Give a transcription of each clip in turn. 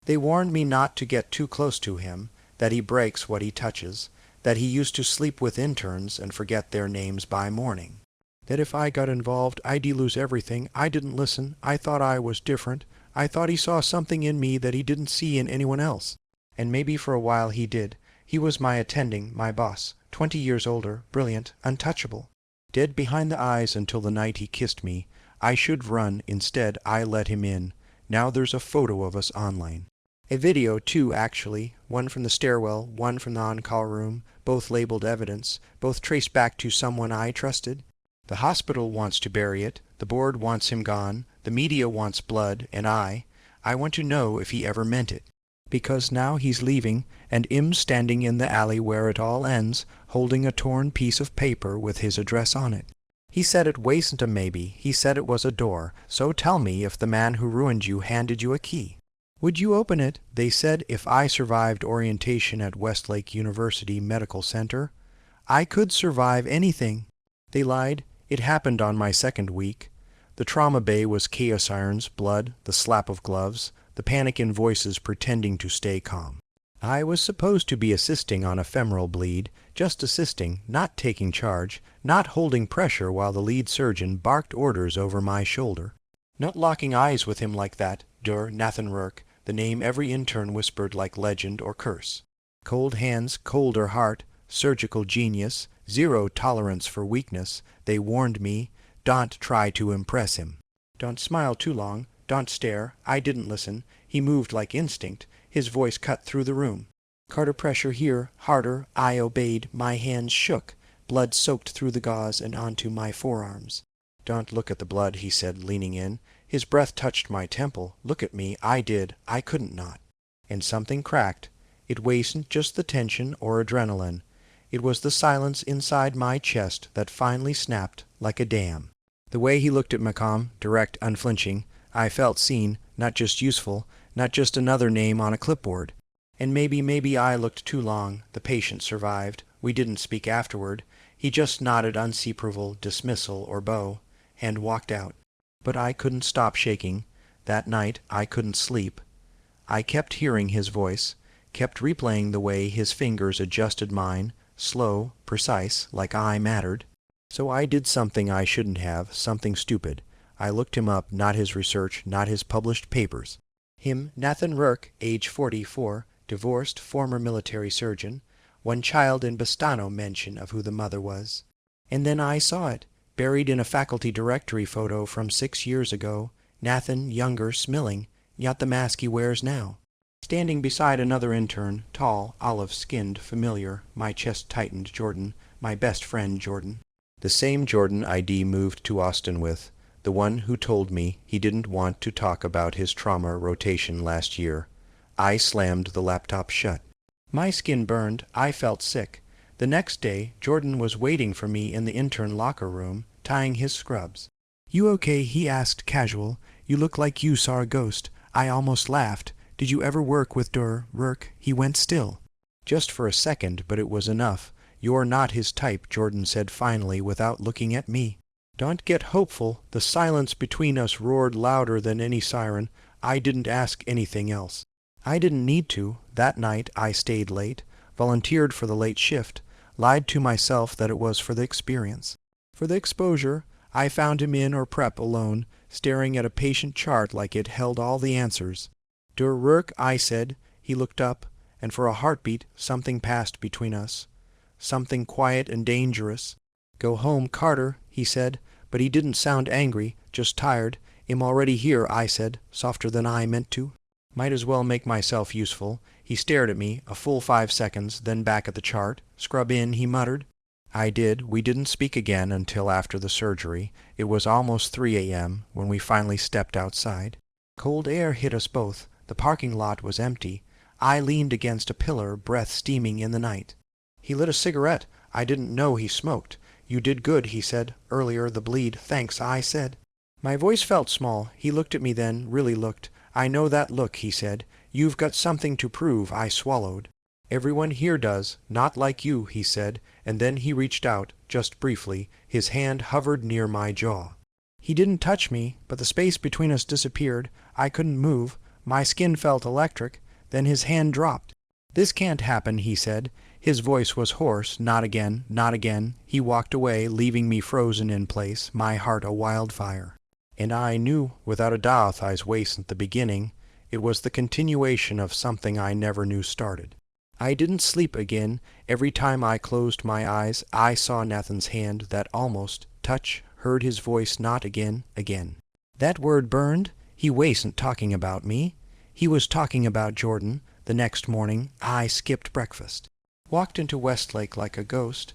They warned me not to get too close to him, that he breaks what he touches, that he used to sleep with interns and forget their names by morning. That if I got involved, I'd lose everything. I didn't listen. I thought I was different. I thought he saw something in me that he didn't see in anyone else. And maybe for a while he did. He was my attending, my boss, 20 years older, brilliant, untouchable. Dead behind the eyes until the night he kissed me. I should run. Instead, I let him in. Now there's a photo of us online. A video, too, actually. One from the stairwell, one from the on-call room, both labeled evidence, both traced back to someone I trusted. The hospital wants to bury it, the board wants him gone, the media wants blood, and I want to know if he ever meant it. Because now he's leaving, and I'm standing in the alley where it all ends, holding a torn piece of paper with his address on it. He said it wasn't a maybe, he said it was a door, so tell me if the man who ruined you handed you a key. Would you open it? They said if I survived orientation at Westlake University Medical Center. I could survive anything. They lied. It happened on my second week. The trauma bay was chaos irons, blood, the slap of gloves, the panic in voices pretending to stay calm. I was supposed to be assisting on a femoral bleed, just assisting, not taking charge, not holding pressure while the lead surgeon barked orders over my shoulder. Not locking eyes with him like that, Nathan Rourke, the name every intern whispered like legend or curse. Cold hands, colder heart, surgical genius, zero tolerance for weakness. They warned me, don't try to impress him. Don't smile too long, don't stare. I didn't listen. He moved like instinct. His voice cut through the room. Carter pressure here, harder. I obeyed. My hands shook. Blood soaked through the gauze and onto my forearms. Don't look at the blood, he said, leaning in. His breath touched my temple. Look at me. I did. I couldn't not. And something cracked. It wasn't just the tension or adrenaline. It was the silence inside my chest that finally snapped like a dam. The way he looked at Macomb, direct, unflinching, I felt seen, not just useful, not just another name on a clipboard. And maybe I looked too long. The patient survived. We didn't speak afterward. He just nodded unseeable dismissal or bow, and walked out. But I couldn't stop shaking. That night I couldn't sleep. I kept hearing his voice, kept replaying the way his fingers adjusted mine, slow, precise, like I mattered. So I did something I shouldn't have, something stupid. I looked him up, not his research, not his published papers. Him, Nathan Rourke, age 44, divorced, former military surgeon. One child in Bastano mention of who the mother was. And then I saw it, buried in a faculty directory photo from 6 years ago. Nathan, younger, smiling, not the mask he wears now. Standing beside another intern, tall, olive-skinned, familiar, my chest tightened, Jordan, my best friend Jordan. The same Jordan ID moved to Austin with, the one who told me he didn't want to talk about his trauma rotation last year. I slammed the laptop shut. My skin burned. I felt sick. The next day, Jordan was waiting for me in the intern locker room, tying his scrubs. "You okay?" he asked, casual. "You look like you saw a ghost." I almost laughed. "Did you ever work with Rourke?" He went still. Just for a second, but it was enough. "You're not his type," Jordan said finally without looking at me. "Don't get hopeful." The silence between us roared louder than any siren. I didn't ask anything else. I didn't need to. That night I stayed late, volunteered for the late shift, lied to myself that it was for the experience. For the exposure, I found him in or prep alone, staring at a patient chart like it held all the answers. "Rourke," I said. He looked up, and for a heartbeat something passed between us. Something quiet and dangerous. "Go home, Carter," he said, but he didn't sound angry, just tired. "I'm already here," I said, softer than I meant to. Might as well make myself useful. He stared at me, a full 5 seconds, then back at the chart. "Scrub in," he muttered. I did. We didn't speak again until after the surgery. It was almost 3 a.m. when we finally stepped outside. Cold air hit us both. The parking lot was empty. I leaned against a pillar, breath steaming in the night. He lit a cigarette. I didn't know he smoked. "You did good," he said. "Earlier, the bleed." "Thanks," I said. My voice felt small. He looked at me then, really looked. "I know that look," he said. "You've got something to prove." I swallowed. "Everyone here does. Not like you," he said, and then he reached out, just briefly. His hand hovered near my jaw. He didn't touch me, but the space between us disappeared. I couldn't move. My skin felt electric, then his hand dropped. "This can't happen," he said. His voice was hoarse. "Not again, not again." He walked away, leaving me frozen in place, my heart a wildfire. And I knew without a doubt I's wasn't the beginning. It was the continuation of something I never knew started. I didn't sleep again. Every time I closed my eyes, I saw Nathan's hand, that almost touch, heard his voice. "Not again, again." That word burned. He wasn't talking about me. He was talking about Jordan. The next morning, I skipped breakfast. Walked into Westlake like a ghost.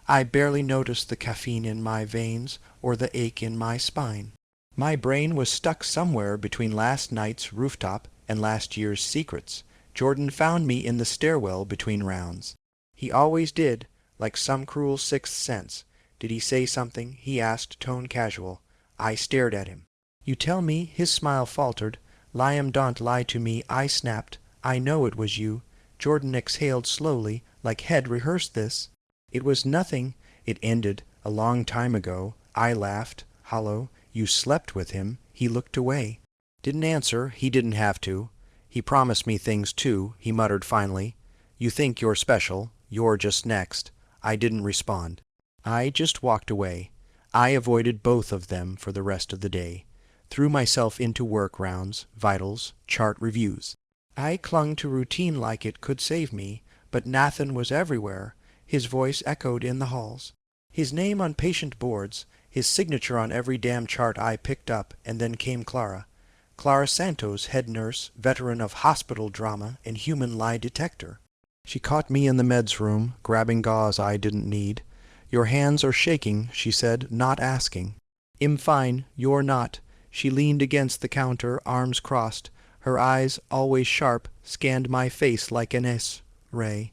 I barely noticed the caffeine in my veins or the ache in my spine. My brain was stuck somewhere between last night's rooftop and last year's secrets. Jordan found me in the stairwell between rounds. He always did, like some cruel sixth sense. "Did he say something?" he asked, tone casual. I stared at him. "You tell me?" His smile faltered. "Liam, don't lie to me," I snapped. "I know it was you." Jordan exhaled slowly, like he'd rehearsed this. "It was nothing. It ended a long time ago." I laughed, hollow. "You slept with him?" He looked away. Didn't answer. He didn't have to. "He promised me things, too," he muttered finally. "You think you're special. You're just next." I didn't respond. I just walked away. I avoided both of them for the rest of the day. Threw myself into work rounds, vitals, chart reviews. I clung to routine like it could save me, but Nathan was everywhere. His voice echoed in the halls. His name on patient boards, his signature on every damn chart I picked up, and then came Clara. Clara Santos, head nurse, veteran of hospital drama and human lie detector. She caught me in the meds room, grabbing gauze I didn't need. "Your hands are shaking," she said, not asking. "I'm fine. You're not." She leaned against the counter, arms crossed. Her eyes, always sharp, scanned my face like an S-ray.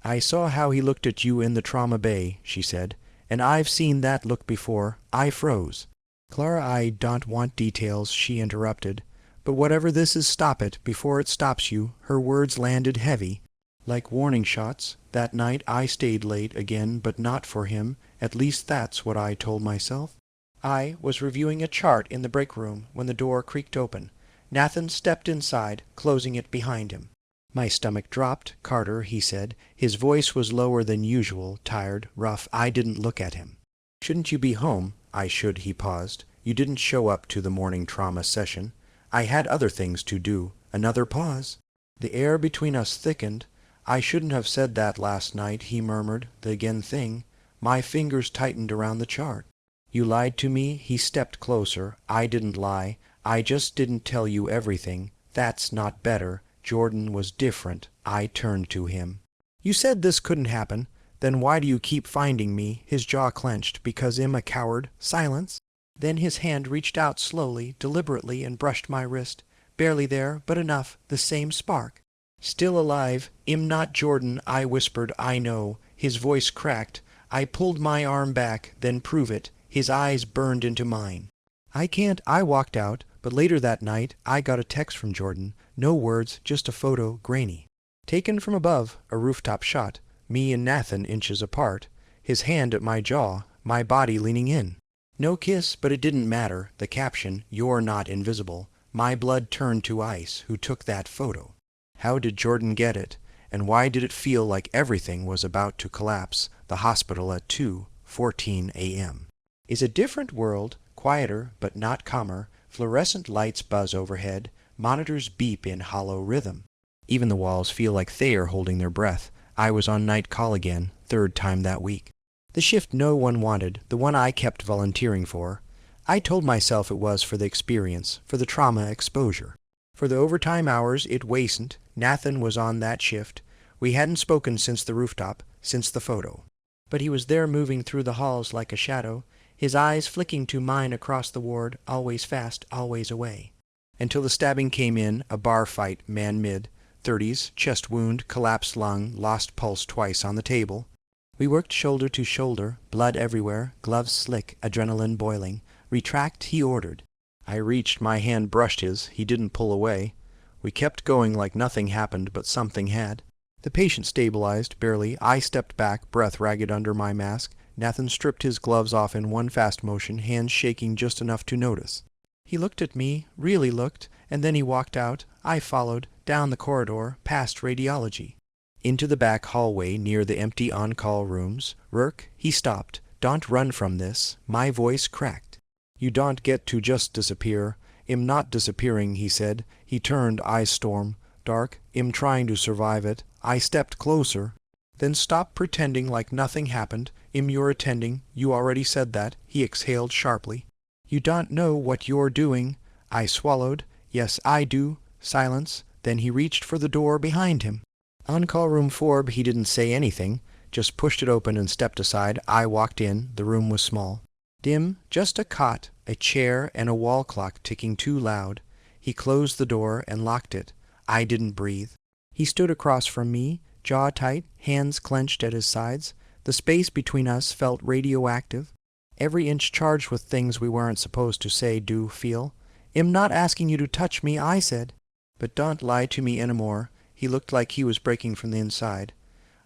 "I saw how he looked at you in the trauma bay," she said, "and I've seen that look before." I froze. "Clara, I don't want details," she interrupted. "But whatever this is, stop it before it stops you." Her words landed heavy, like warning shots. That night I stayed late again, but not for him. At least that's what I told myself. I was reviewing a chart in the break room when the door creaked open. Nathan stepped inside, closing it behind him. My stomach dropped. "Carter," he said. His voice was lower than usual, tired, rough. I didn't look at him. "Shouldn't you be home?" "I should." He paused. "You didn't show up to the morning trauma session." "I had other things to do." Another pause. The air between us thickened. "I shouldn't have said that last night," he murmured. "The again thing." My fingers tightened around the chart. "You lied to me." He stepped closer. "I didn't lie. I just didn't tell you everything." "That's not better." Jordan was different. I turned to him. "You said this couldn't happen. Then why do you keep finding me?" His jaw clenched. "Because I'm a coward." Silence. Then his hand reached out slowly, deliberately, and brushed my wrist. Barely there, but enough. The same spark. "Still alive. I'm not Jordan," I whispered. "I know." His voice cracked. I pulled my arm back. "Then prove it." His eyes burned into mine. "I can't." I walked out, but later that night I got a text from Jordan. No words, just a photo, grainy. Taken from above, a rooftop shot. Me and Nathan inches apart. His hand at my jaw, my body leaning in. No kiss, but it didn't matter. The caption, "You're not invisible." My blood turned to ice. Who took that photo? How did Jordan get it? And why did it feel like everything was about to collapse? The hospital at 2:14 a.m. is a different world, quieter but not calmer. Fluorescent lights buzz overhead. Monitors beep in hollow rhythm. Even the walls feel like they are holding their breath. I was on night call again, third time that week. The shift no one wanted, the one I kept volunteering for. I told myself it was for the experience, for the trauma exposure. For the overtime hours it wasn't. Nathan was on that shift. We hadn't spoken since the rooftop, since the photo. But he was there, moving through the halls like a shadow, his eyes flicking to mine across the ward, always fast, always away. Until the stabbing came in, a bar fight, man mid-30s, chest wound, collapsed lung, lost pulse twice on the table. We worked shoulder to shoulder, blood everywhere, gloves slick, adrenaline boiling. "Retract," he ordered. I reached, my hand brushed his. He didn't pull away. We kept going like nothing happened, but something had. The patient stabilized, barely. I stepped back, breath ragged under my mask. Nathan stripped his gloves off in one fast motion, hands shaking just enough to notice. He looked at me, really looked, and then he walked out. I followed, down the corridor, past radiology, into the back hallway near the empty on-call rooms. "Rourke," he stopped. "Don't run from this." My voice cracked. "You don't get to just disappear." "I'm not disappearing," he said. He turned, eyes storm. "Dark. I'm trying to survive it." I stepped closer. "Then stop pretending like nothing happened. You're attending. You already said that." He exhaled sharply. "You don't know what you're doing." I swallowed. "Yes, I do." Silence. Then he reached for the door behind him. On-call room 4, he didn't say anything, just pushed it open and stepped aside. I walked in. The room was small. Dim, just a cot, a chair, and a wall clock ticking too loud. He closed the door and locked it. I didn't breathe. He stood across from me, jaw tight, hands clenched at his sides. The space between us felt radioactive, every inch charged with things we weren't supposed to say, do, feel. "I'm not asking you to touch me," I said. "But don't lie to me anymore." He looked like he was breaking from the inside.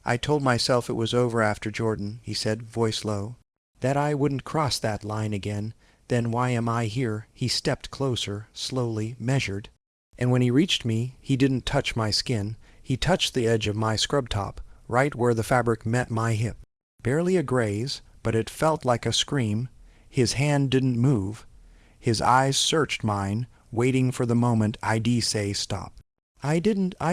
"I told myself it was over after Jordan," he said, voice low. "That I wouldn't cross that line again. Then why am I here?" He stepped closer, slowly, measured. And when he reached me, he didn't touch my skin. He touched the edge of my scrub top, right where the fabric met my hip. Barely a graze, but it felt like a scream. His hand didn't move. His eyes searched mine, waiting for the moment I'd say stop. I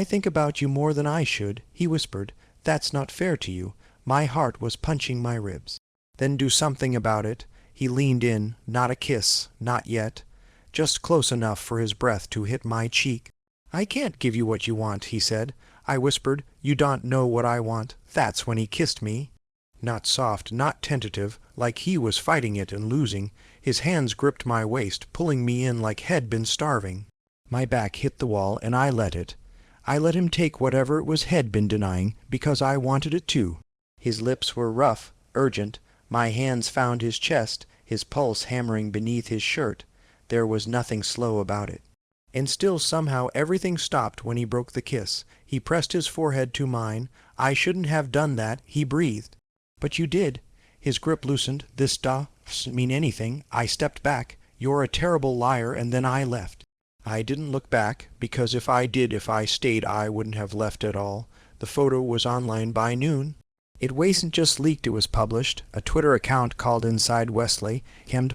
think about you more than I should," he whispered. "That's not fair to you." My heart was punching my ribs. "Then do something about it." He leaned in. Not a kiss, not yet. Just close enough for his breath to hit my cheek. "I can't give you what you want," he said. I whispered, "You don't know what I want." That's when he kissed me. Not soft, not tentative, like he was fighting it and losing. His hands gripped my waist, pulling me in like he'd been starving. My back hit the wall, and I let it. I let him take whatever it was he'd been denying, because I wanted it too. His lips were rough, urgent. My hands found his chest, his pulse hammering beneath his shirt. There was nothing slow about it. And still somehow everything stopped when he broke the kiss. He pressed his forehead to mine. "I shouldn't have done that," he breathed. "But you did." His grip loosened. "This doesn't mean anything." I stepped back. "You're a terrible liar," and then I left. I didn't look back, because if I stayed, I wouldn't have left at all. The photo was online by noon. It wasn't just leaked, it was published. A Twitter account called Inside Wesley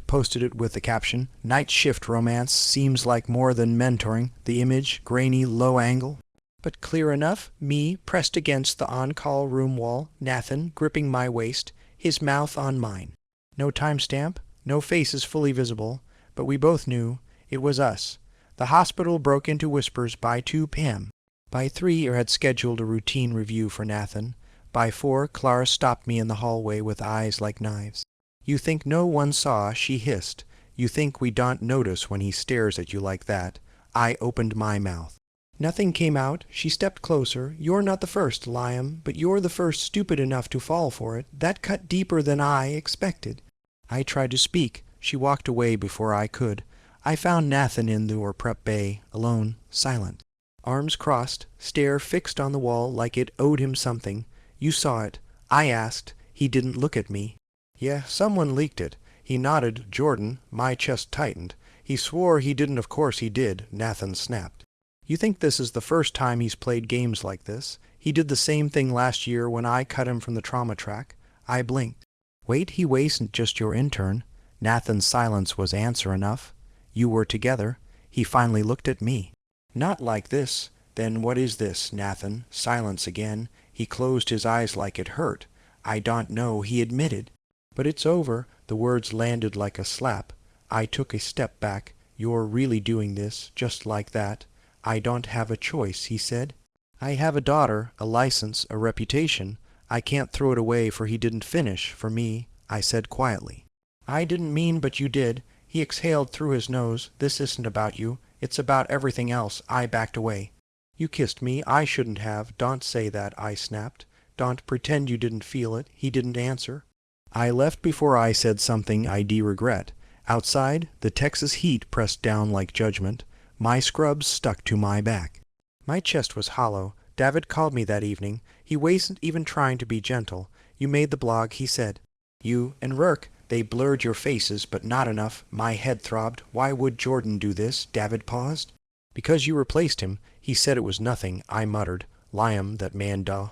posted it with the caption, "Night shift romance seems like more than mentoring." The image, grainy, low angle, but clear enough. Me, pressed against the on-call room wall, Nathan gripping my waist, his mouth on mine. No timestamp, no faces fully visible, but we both knew it was us. The hospital broke into whispers by 2 p.m. By 3, I had scheduled a routine review for Nathan. By 4, Clara stopped me in the hallway with eyes like knives. "You think no one saw," she hissed. "You think we don't notice when he stares at you like that." I opened my mouth. Nothing came out. She stepped closer. "You're not the first, Liam, but you're the first stupid enough to fall for it." That cut deeper than I expected. I tried to speak. She walked away before I could. I found Nathan in the prep bay, alone, silent. Arms crossed, stare fixed on the wall like it owed him something. "You saw it?" I asked. He didn't look at me. "Yeah, someone leaked it." He nodded. "Jordan." My chest tightened. "He swore he didn't." "Of course he did," Nathan snapped. "You think this is the first time he's played games like this? He did the same thing last year when I cut him from the trauma track." I blinked. "Wait, he wasn't just your intern." Nathan's silence was answer enough. "You were together." He finally looked at me. "Not like this." "Then what is this, Nathan?" Silence again. He closed his eyes like it hurt. "I don't know," he admitted. "But it's over." The words landed like a slap. I took a step back. "You're really doing this, just like that?" "I don't have a choice," he said. "I have a daughter, a license, a reputation. I can't throw it away for he didn't finish, for me," I said quietly. "I didn't mean, but you did." He exhaled through his nose. "This isn't about you. It's about everything else." I backed away. "You kissed me. I shouldn't have." "Don't say that," I snapped. "Don't pretend you didn't feel it." He didn't answer. I left before I said something I'd regret. Outside, the Texas heat pressed down like judgment. My scrubs stuck to my back. My chest was hollow. David called me that evening. He wasn't even trying to be gentle. "You made the blog," he said. "You and Rourke." They blurred your faces, but not enough. My head throbbed. Why would Jordan do this? David paused. Because you replaced him. He said it was nothing, I muttered. Liam, that man does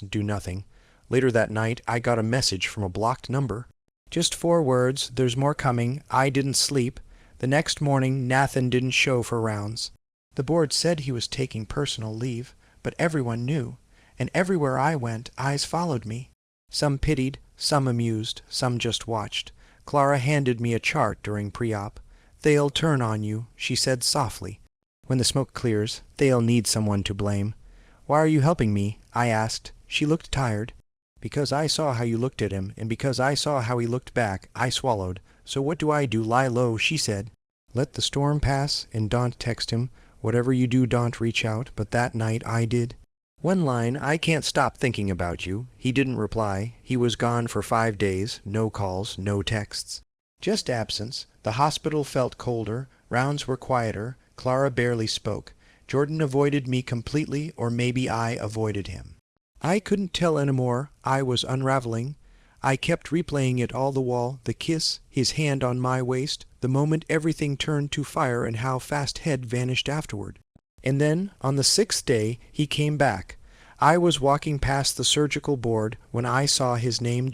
do nothing. Later that night, I got a message from a blocked number. Just 4 words, there's more coming. I didn't sleep. The next morning, Nathan didn't show for rounds. The board said he was taking personal leave, but everyone knew. And everywhere I went, eyes followed me. Some pitied, some amused, some just watched. Clara handed me a chart during pre-op. They'll turn on you, she said softly. When the smoke clears, they'll need someone to blame. Why are you helping me? I asked. She looked tired. Because I saw how you looked at him, and because I saw how he looked back, I swallowed. So what do I do? Lie low, she said. Let the storm pass, and don't text him. Whatever you do, don't reach out. But that night I did. One line, I can't stop thinking about you. He didn't reply. He was gone for 5 days. No calls, no texts. Just absence. The hospital felt colder. Rounds were quieter. Clara barely spoke. Jordan avoided me completely, or maybe I avoided him. I couldn't tell anymore. I was unraveling. I kept replaying it all the while, the kiss, his hand on my waist, the moment everything turned to fire and how fast Head vanished afterward. And then, on the 6th day, he came back. I was walking past the surgical board when I saw his name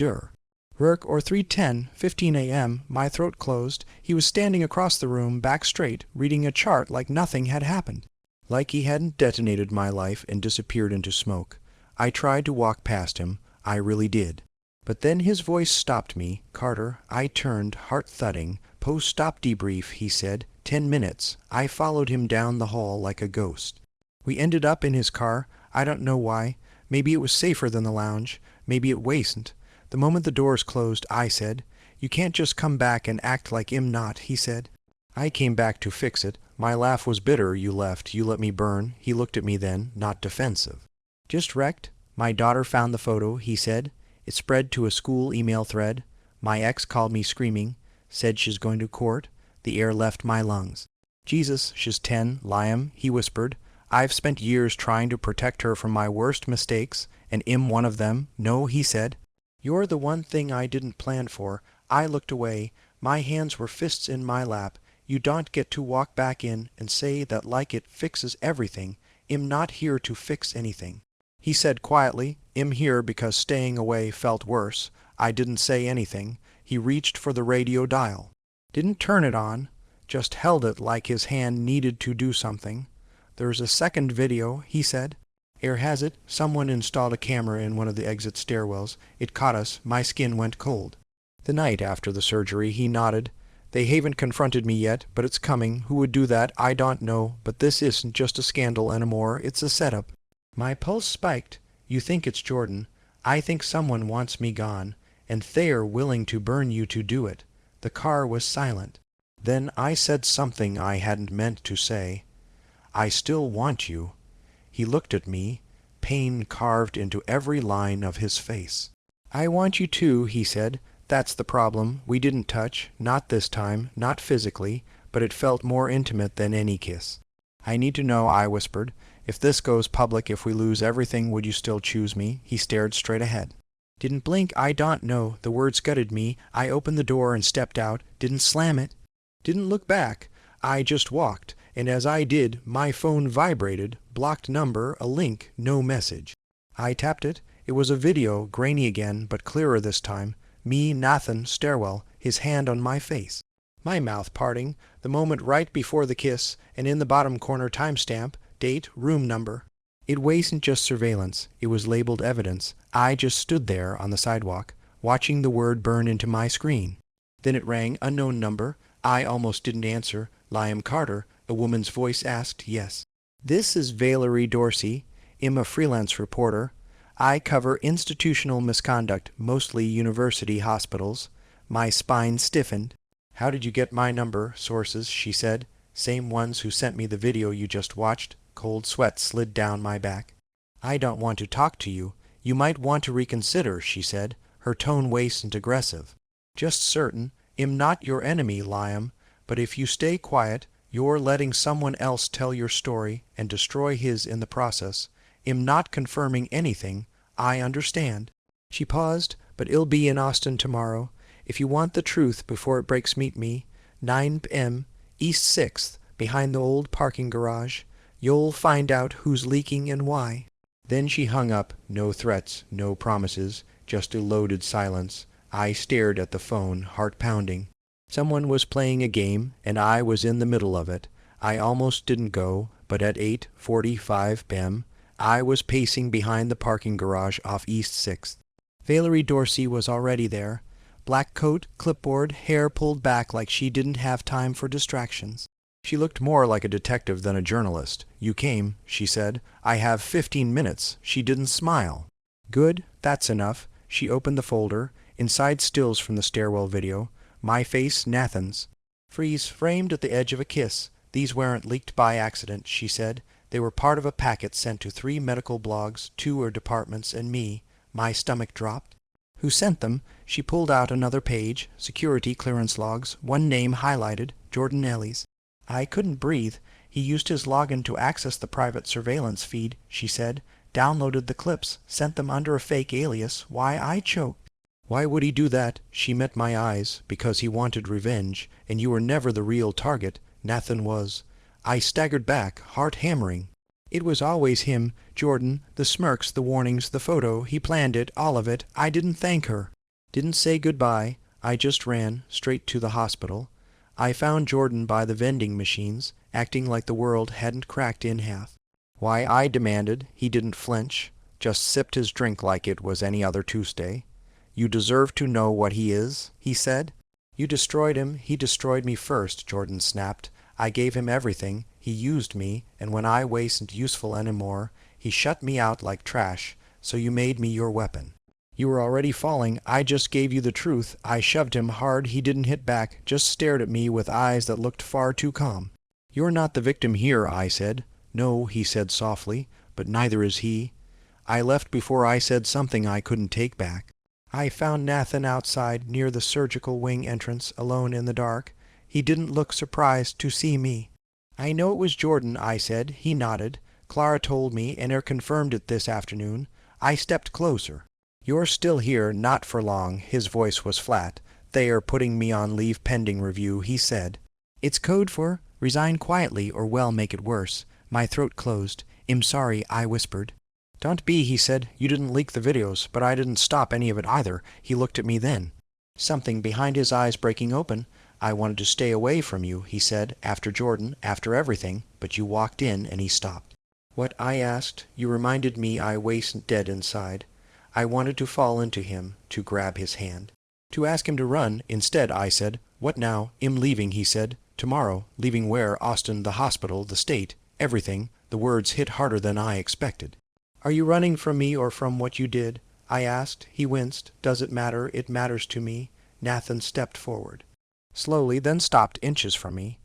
Rourke, or 3:10, 15 a.m., my throat closed. He was standing across the room, back straight, reading a chart like nothing had happened. Like he hadn't detonated my life and disappeared into smoke. I tried to walk past him. I really did. But then his voice stopped me. Carter, I turned, heart thudding. Post-stop debrief, he said. 10 minutes. I followed him down the hall like a ghost. We ended up in his car. I don't know why. Maybe it was safer than the lounge. Maybe it wasn't. The moment the doors closed, I said, You can't just come back and act like I'm not, he said. I came back to fix it. My laugh was bitter. You left. You let me burn. He looked at me then, not defensive. Just wrecked. My daughter found the photo, he said. It spread to a school email thread. My ex called me screaming. Said she's going to court. The air left my lungs. Jesus, she's 10, Liam, he whispered. I've spent years trying to protect her from my worst mistakes, and I'm one of them. No, he said. You're the one thing I didn't plan for. I looked away. My hands were fists in my lap. You don't get to walk back in and say that like it fixes everything. I'm not here to fix anything. He said quietly, I'm here because staying away felt worse. I didn't say anything. He reached for the radio dial. Didn't turn it on. Just held it like his hand needed to do something. There's a second video, he said. Air has it, someone installed a camera in one of the exit stairwells. It caught us. My skin went cold. The night after the surgery, he nodded. They haven't confronted me yet, but it's coming. Who would do that? I don't know. But this isn't just a scandal anymore. It's a setup. My pulse spiked. You think it's Jordan. I think someone wants me gone, and they're willing to burn you to do it. The car was silent. Then I said something I hadn't meant to say. I still want you. He looked at me, pain carved into every line of his face. I want you too, he said. That's the problem. We didn't touch, not this time, not physically, but it felt more intimate than any kiss. I need to know, I whispered. If this goes public, if we lose everything, would you still choose me? He stared straight ahead. Didn't blink. I don't know. The words gutted me. I opened the door and stepped out. Didn't slam it. Didn't look back. I just walked, and as I did, my phone vibrated. Blocked number, a link, no message. I tapped it. It was a video, grainy again, but clearer this time. Me, Nathan, stairwell, his hand on my face. My mouth parting, the moment right before the kiss, and in the bottom corner timestamp, date, room number. It wasn't just surveillance. It was labeled evidence. I just stood there on the sidewalk, watching the word burn into my screen. Then it rang, unknown number. I almost didn't answer. Liam Carter, a woman's voice asked, yes. This is Valerie Dorsey. I'm a freelance reporter. I cover institutional misconduct, mostly university hospitals. My spine stiffened. How did you get my number? Sources, she said. Same ones who sent me the video you just watched. Cold sweat slid down my back. I don't want to talk to you. You might want to reconsider, she said. Her tone wasn't aggressive. Just certain. I'm not your enemy, Liam. But if you stay quiet, you're letting someone else tell your story and destroy his in the process. I'm not confirming anything. I understand. She paused, but I'll be in Austin tomorrow. If you want the truth before it breaks, meet me, 9 p.m., East 6th, behind the old parking garage. You'll find out who's leaking and why." Then she hung up, no threats, no promises, just a loaded silence. I stared at the phone, heart pounding. Someone was playing a game, and I was in the middle of it. I almost didn't go, but at 8:45 p.m., I was pacing behind the parking garage off East 6th. Valerie Dorsey was already there. Black coat, clipboard, hair pulled back like she didn't have time for distractions. She looked more like a detective than a journalist. "You came," she said. "I have 15 minutes." She didn't smile. "Good, that's enough." She opened the folder. Inside, stills from the stairwell video. My face, Nathan's. "Freeze framed at the edge of a kiss. These weren't leaked by accident," she said. "They were part of a packet sent to 3 medical blogs, 2 departments, and me." My stomach dropped. "Who sent them?" She pulled out another page. Security clearance logs. One name highlighted. Jordan Ellis. I couldn't breathe. "He used his login to access the private surveillance feed," she said. "Downloaded the clips. Sent them under a fake alias. Why, I choked." "Why would he do that?" She met my eyes. "Because he wanted revenge. And you were never the real target. Nathan was." I staggered back, heart hammering. "It was always him, Jordan. The smirks, the warnings, the photo. He planned it, all of it. I didn't thank her. Didn't say goodbye. I just ran, straight to the hospital. I found Jordan by the vending machines, acting like the world hadn't cracked in half. Why, I demanded. He didn't flinch. Just sipped his drink like it was any other Tuesday. "You deserve to know what he is," he said. "You destroyed him. He destroyed me first," Jordan snapped. "I gave him everything. He used me, and when I wasn't useful anymore, he shut me out like trash. So you made me your weapon. You were already falling. I just gave you the truth. I shoved him hard. He didn't hit back, just stared at me with eyes that looked far too calm. "You're not the victim here," I said. "No," he said softly, "but neither is he." I left before I said something I couldn't take back. I found Nathan outside near the surgical wing entrance, alone in the dark. He didn't look surprised to see me. "I know it was Jordan," I said. He nodded. "Clara told me, and confirmed it this afternoon." I stepped closer. "You're still here, not for long." His voice was flat. "They are putting me on leave pending review," he said. "It's code for resign quietly or well make it worse." My throat closed. "I'm sorry," I whispered. "Don't be," he said. "You didn't leak the videos, but I didn't stop any of it either." He looked at me then. Something behind his eyes breaking open. "I wanted to stay away from you," he said, "after Jordan, after everything, but you walked in," and he stopped. "What?" I asked. "You reminded me I wasn't dead inside." I wanted to fall into him, to grab his hand, to ask him to run. Instead, I said, "What now?" "I'm leaving," he said. "Tomorrow." "Leaving where?" "Austin, the hospital, the state, everything." The words hit harder than I expected. "Are you running from me or from what you did?" I asked. He winced. "Does it matter?" "It matters to me." Nathan stepped forward. Slowly, then stopped inches from me.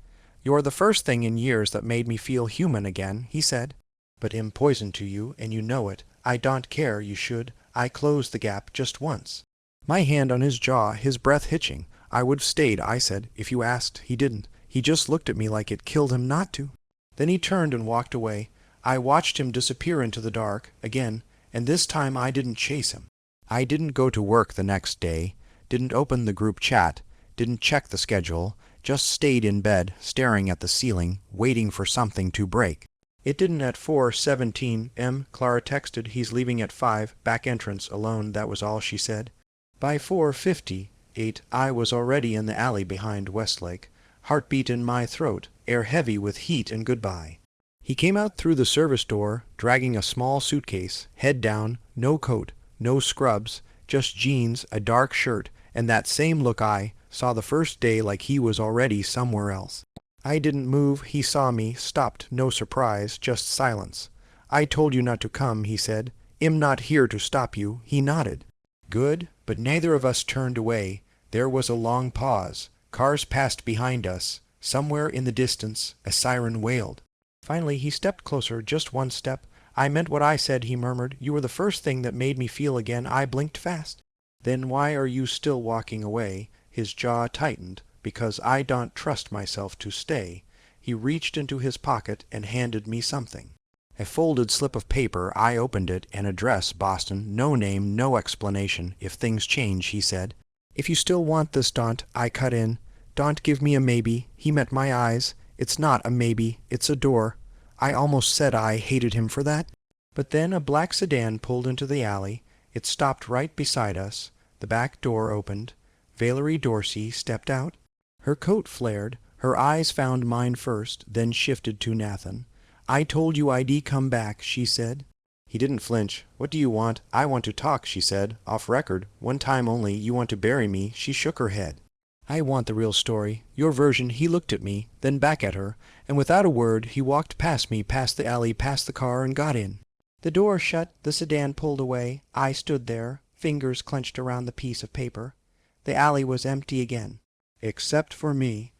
"You're the first thing in years that made me feel human again," he said. "But I'm poison to you, and you know it. I don't care, you should. I closed the gap just once." My hand on his jaw, his breath hitching. "I would have stayed," I said, "if you asked." He didn't. He just looked at me like it killed him not to. Then he turned and walked away. I watched him disappear into the dark, again, and this time I didn't chase him. I didn't go to work the next day, didn't open the group chat, didn't check the schedule, just stayed in bed, staring at the ceiling, waiting for something to break. It didn't at 4:17 m. Clara texted, "He's leaving at 5, back entrance, alone." That was all she said. By 4:58 I was already in the alley behind Westlake, heartbeat in my throat, air heavy with heat and goodbye. He came out through the service door, dragging a small suitcase, head down, no coat, no scrubs, just jeans, a dark shirt, and that same look I saw the first day, like he was already somewhere else. I didn't move. He saw me, stopped, no surprise, just silence. "I told you not to come," he said. "I'm not here to stop you." He nodded. "Good." But neither of us turned away. There was a long pause. Cars passed behind us. Somewhere in the distance, a siren wailed. Finally, he stepped closer, just one step. "I meant what I said," he murmured. "You were the first thing that made me feel again." I blinked fast. "Then why are you still walking away?" His jaw tightened. "Because I don't trust myself to stay." He reached into his pocket and handed me something. A folded slip of paper. I opened it. An address, Boston. No name, no explanation. "If things change," he said. If you still want this, don't, I cut in. Don't give me a maybe. He met my eyes. It's not a maybe, it's a door. I almost said I hated him for that. But then a black sedan pulled into the alley. It stopped right beside us. The back door opened. Valerie Dorsey stepped out. Her coat flared. Her eyes found mine first, then shifted to Nathan. I told you I'd come back, she said. He didn't flinch. What do you want? I want to talk, she said. Off record. One time only. You want to bury me? She shook her head. I want the real story. Your version. He looked at me, then back at her, and without a word he walked past me, past the alley, past the car, and got in. The door shut, the sedan pulled away. I stood there, fingers clenched around the piece of paper. The alley was empty again, except for me.